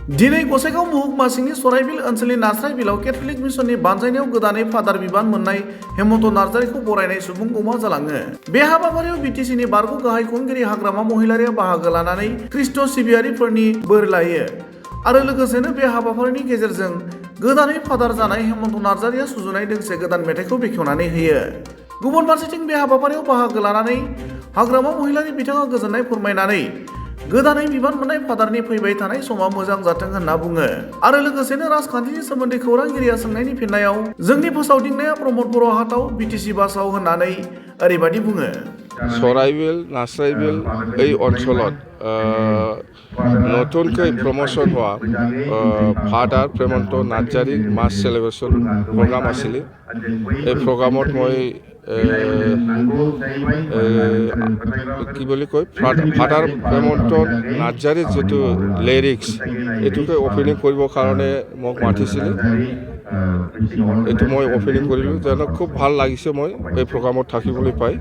दिनै गसाइगाव महकुमा सिंनि सराइबिल ओनसोलनि नास्राय बिलाव केथलिक मिशननि बानजायनायाव गोदानै फादार बिबान मोननाय हेमन्त नार्जारिखौ बरायनाय सुबुं गौमा जालाङो। बे हाबाफारियाव बिटिसिनि बारग' गाहाय खुंगिरि हाग्रामा महिलारिया बाहागो लानानै ख्रिस्ट' सिबियारिफोरनि बोर लायो आरो लोगोसेनो बे हाबाफारिनि गेजेरजों गोदानै फादार जानाय हेमन्त नार्जारिया सुजुनाय दोंसे गोदान मेथाइखौ बेखेवनानै होयो। गुबुन फारसेथिं बे हाबाफारियाव बाहागो लानानै हाग्रामा महिलारि बिथाङा गोजोननाय फोरमायनानै गोदानै बिबान मोननाय फादारनि फैबाय थानाय समा मोजां जाथों होनना बुङो आरो लोगोसेनो राजखान्थिनि सोमोन्दै खौरांगिरिया सोंनायनि फिननायाव जोंनि फोसावदिंनाया प्रमद बर' हाटाव बिटिसि बासाव होननानै ओरैबायदि बुङो। सराइबिल नास्राइबिल এই অঞ্চলত নতুনকৈ প্ৰমোশ্যন হোৱা ফাদাৰ প্ৰেমন্ত নাৰ্জাৰীৰ মাছ চেলিব্ৰেশ্যন প্ৰগ্ৰাম আছিলে। এই প্ৰগ্ৰামত মই কি বুলি কয় ফাদাৰ প্ৰেমন্ত নাৰ্জাৰীৰ যিটো লিৰিক্স এইটোকে অপেনিং কৰিবৰ কাৰণে মোক মাতিছিলে। এইটো মই অপেনিং কৰিলোঁ যেন খুব ভাল লাগিছে মই এই প্ৰগ্ৰামত থাকিবলৈ পাই।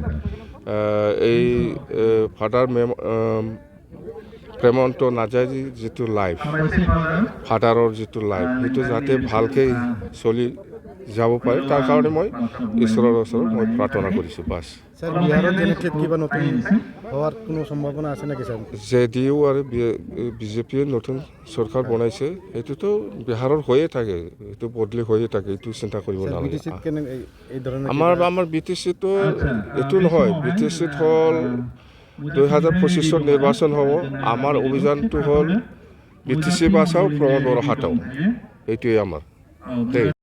এই ফাদাৰ প্ৰেমন্ত নাৰ্জাৰীৰ যিটো লাইফ ফাদাৰৰ যিটো লাইফ সেইটো যাতে ভালকৈ চলি যাব পাৰে তাৰ কাৰণে মই ঈশ্বৰৰ ওচৰত মই প্ৰাৰ্থনা কৰিছোঁ বাছ। জেডিইউ আৰু বিজেপিয়ে নতুন চৰকাৰ বনাইছে সেইটোতো বিহাৰৰ হৈয়ে থাকে, এইটো বদলি হৈয়ে থাকে, এইটো চিন্তা কৰিব নালাগে। আমাৰ বিটিচিটো এইটো নহয়, বিটিচিত হ'ল 2025 নিৰ্বাচন হ'ব। আমাৰ অভিযানটো হ'ল বিটিচি বাচাও প্ৰমদ বড়ো হাটাও, এইটোৱে আমাৰ।